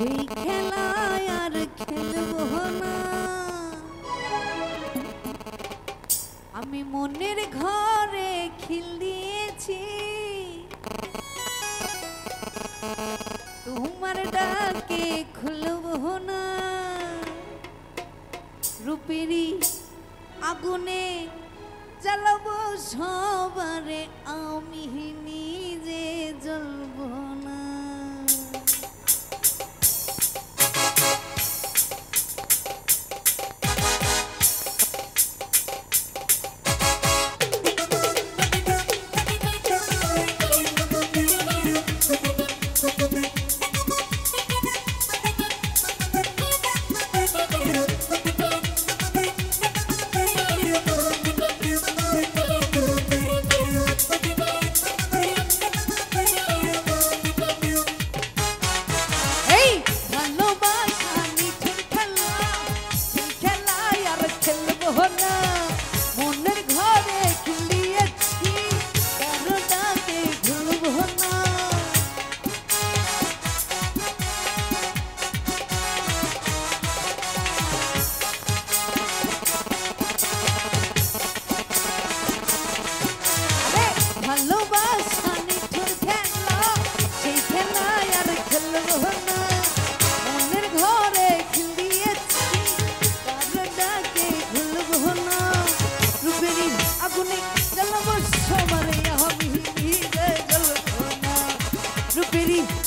সেই খেলায় আর খেলবো না। আমি মনের ঘরে খিল দিয়েছি, তোমার ডাকে খুলবো না। রূপেরই আগুনে জ্বালাবো সবারে, আমি নিজে জ্বলবো না।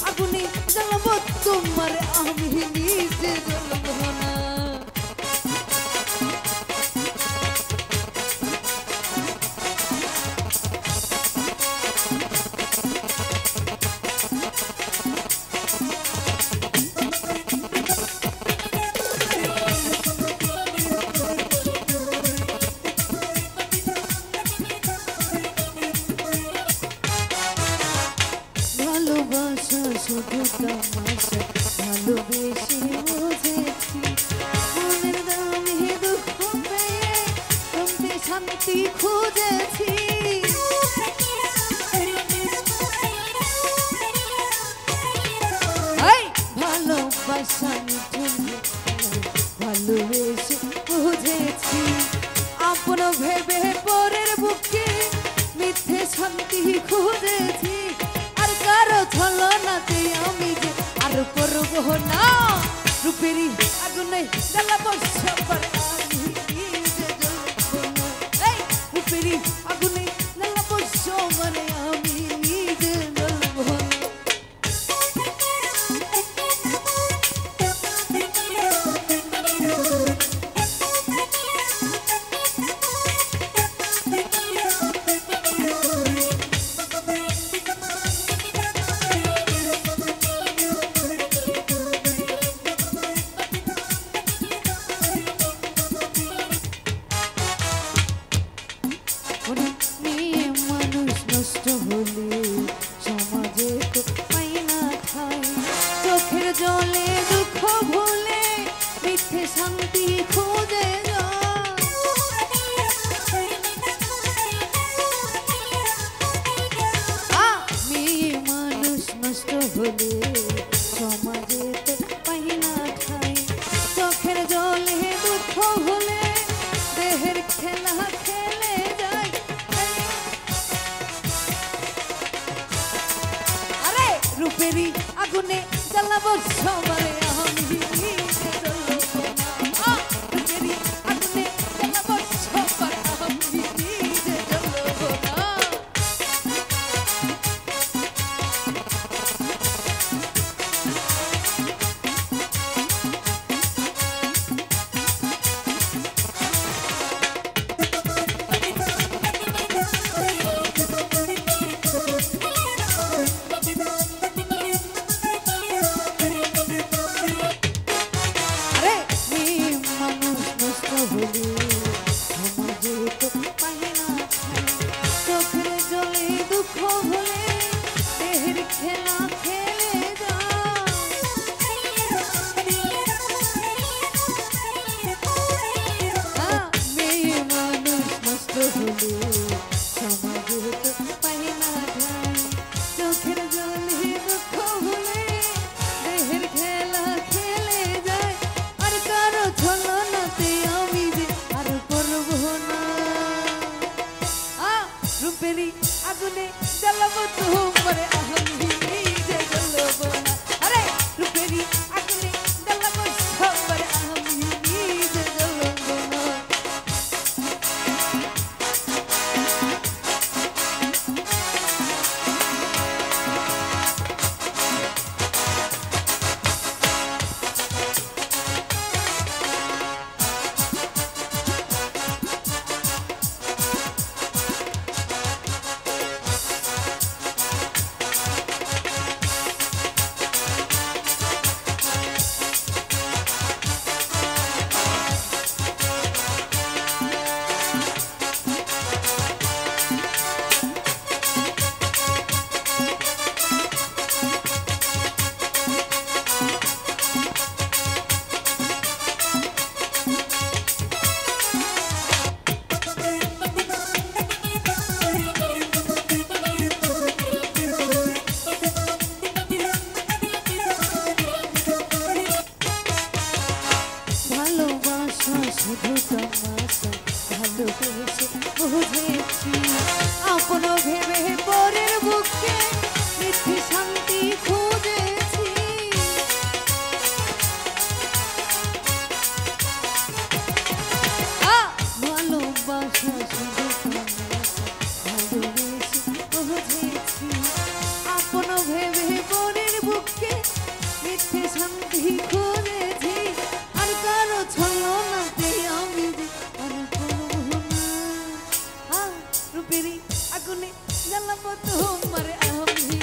আগুনে জ্বালাবো তোমার, আমি নিজে জ্বলবো না। ভালোবাসা শুধু তামাশা, ভালোবেসে বুঝেছি মনের দামে দুঃখ পেয়ে তুমি শান্তি খুঁজেছি। ভালোবাসা ভালোবেসে বুঝেছি, আপন ভেবে পরের বুকে মিথ্যে শান্তি খুঁজেছি। কারো ছলনাতে আমি যে আর করবো না, রূপেরই আগুনে জ্বালাবো সবার, আমি নিজে জ্বলবো না। রূপেরই আগুনে জ্বালাবো সবার, আমি নিজে জ্বলবো না। সমাজে তো পাই না ঠাই, চোখের জলে দুঃখ ভুলে মিথ্যে শান্তি খুঁজে মেয়ে মানুষ নষ্ট হলে সমাজে তো পাই না ঠাই, চোখের জলে দুঃখ ভুলে দেহের খেলা খেলে যায়। রূপেরই আগুনে জ্বালাবো সবারে, আমি নিজে জ্বলবো না। রূপেরই আগুনে জ্বালাবো সবারে, আমি নিজে জ্বলবো না। রূপেরই আগুনে জ্বালাবো তোমারে আমি নিজে জ্বলবো না। আরে রূপেরই আগুনে জ্বালাবো সবারে আমি নিজে জ্বলবো না। শুধু তামাশা ভালোবেসে বুঝেছি আপন ভেবে পরের বুকে মিথ্যে শান্তি খুঁজেছি। ভালোবাসা শুধু তামাশা ভালোবেসে বুঝেছি আপন ভেবে পরের বুকে মিথ্যে শান্তি খুঁজেছি। আর কারো ছলনাতে আমি যে আর করবো না। রূপেরই আগুনে জ্বালাবো তোমারে আমি